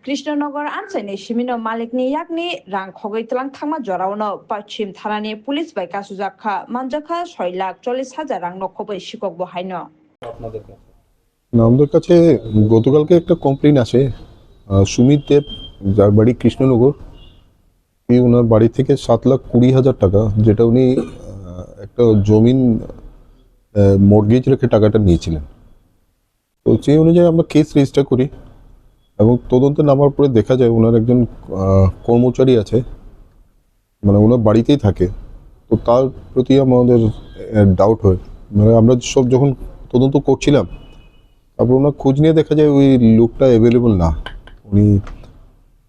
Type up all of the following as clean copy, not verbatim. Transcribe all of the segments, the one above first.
कृष्णनगर आनसाइनि सिमिनो मालिकनि याकनि रां खगैतलां थांमा जरावनो पश्चिम थानानि police bye कासुजाखा मानजाखा 6,40,000 रां नखबै सिकक बहायनो আমাদের কাছে গতকালকে একটা কমপ্লেন আসে সুমিত দেব যার বাড়ি কৃষ্ণনগর ওনার বাড়ি থেকে 7,20,000 টাকা যেটা উনি একটা জমিন মর্গেজ রেখে টাকাটা নিয়েছিলেন। তো সেই অনুযায়ী আমরা কেস রেজিস্টার করি এবং তদন্তে নামার পরে দেখা যায় ওনার একজন কর্মচারী আছে, মানে ওনার বাড়িতেই থাকে। তো তার প্রতি আমাদের ডাউট হয়, মানে আমরা সব যখন তদন্ত করছিলাম তারপর ওনার খোঁজ নিয়ে দেখা যায় ওই লোকটা অ্যাভেলেবল না। উনি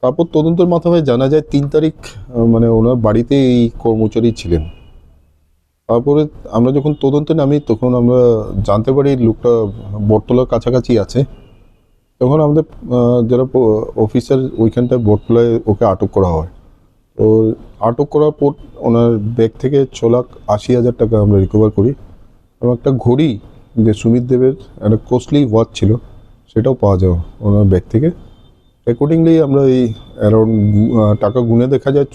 তারপর তদন্তের মাধ্যমে জানা যায় 3 তারিখ মানে ওনার বাড়িতে এই কর্মচারী ছিলেন। তারপরে আমরা যখন তদন্তে নামি তখন আমরা জানতে পারি লোকটা বটতলার কাছাকাছি আছে। তখন আমাদের যারা অফিসার ওইখানটায় বটতলায় ওকে আটক করা হয়। তো আটক করার পর ওনার ব্যাগ থেকে 6,80,000 টাকা আমরা রিকভার করি এবং একটা ঘড়ি যে সুমিত দেবের একটা কস্টলি ওয়াচ ছিল সেটাও পাওয়া যায় ওনার ব্যাগ থেকে। অ্যাকর্ডিংলি আমরা এই অ্যারাউন্ড টাকা গুনে দেখা যায়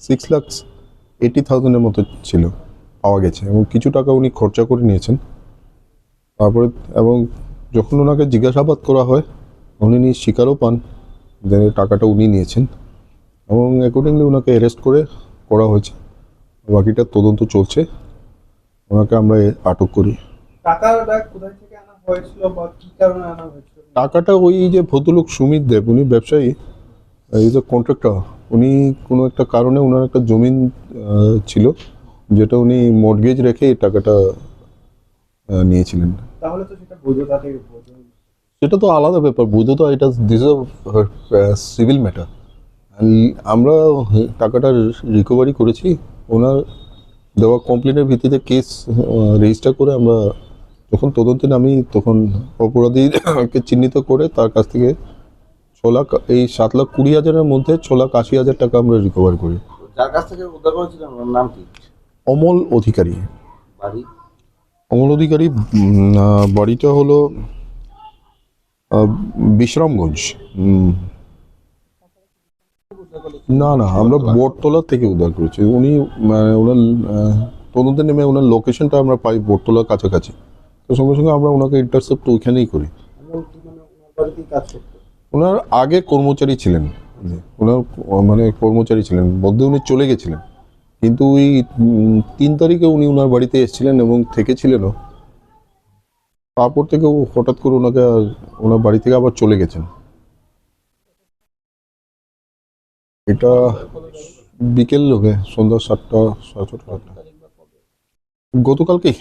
6,80,000 মতো ছিল পাওয়া গেছে এবং কিছু টাকা উনি খরচা করে নিয়েছেন। তারপরে এবং যখন ওনাকে জিজ্ঞাসাবাদ করা হয় উনি স্বীকারও পান যে টাকাটা উনি নিয়েছেন এবং অ্যাকর্ডিংলি ওনাকে অ্যারেস্ট করা হয়েছে। বাকিটা তদন্ত চলছে, ওনাকে আমরা আটক করি। টাকাটা ওই যে ভদ্রলোক সুমিত দেব উনি ব্যবসায়ী, এই যে কন্ট্রাক্টর, উনি কোনো একটা কারণে ওনার একটা জমিন ছিল যেটা উনি মর্গেজ রেখে এই টাকাটা নিয়েছিলেন। তাহলে তো সেটা বৈধতা থেকে সেটা তো আলাদা ব্যাপার, বৈধতা এটা দিস সিভিল ম্যাটার। আমরা টাকাটা রিকভারি করেছি, ওনার দেওয়া কমপ্লেনের ভিত্তিতে কেস রেজিস্টার করে আমরা যখন তদন্তে নামি তখন অপরাধীকে চিহ্নিত করে তার কাছ থেকে 7,20,000 মধ্যে 6,80,000 টাকা আমরা রিকভার করি। যার কাছ থেকে উদ্ধার করেছিলেন ওর নাম কি? অমল অধিকারী। বাড়ি? অমল অধিকারী বাড়িটা হলো বিশ্রামগঞ্জ। না আমরা বটতলা থেকে উদ্ধার করেছি। উনি ওনার তদন্তে নেমে ওনার লোকেশনটা আমরা পাই বটতলার কাছাকাছি, তো সঙ্গে সঙ্গে আমরা ওনাকে ইন্টারসেপ্ট ওইখানেই করি। ওনার আগে কর্মচারী ছিলেন, ওনার মানে কর্মচারী ছিলেন, মধ্যে উনি চলে গেছিলেন, কিন্তু ওই 3 তারিখে উনি ওনার বাড়িতে এসেছিলেন এবং থেকেছিলেনও। তারপর থেকে হঠাৎ করে ওনাকে ওনার বাড়ি থেকে আবার চলে গেছেন। এটা বিকেল হবে, সন্ধ্যা 7টা 7:30 গতকালকেই।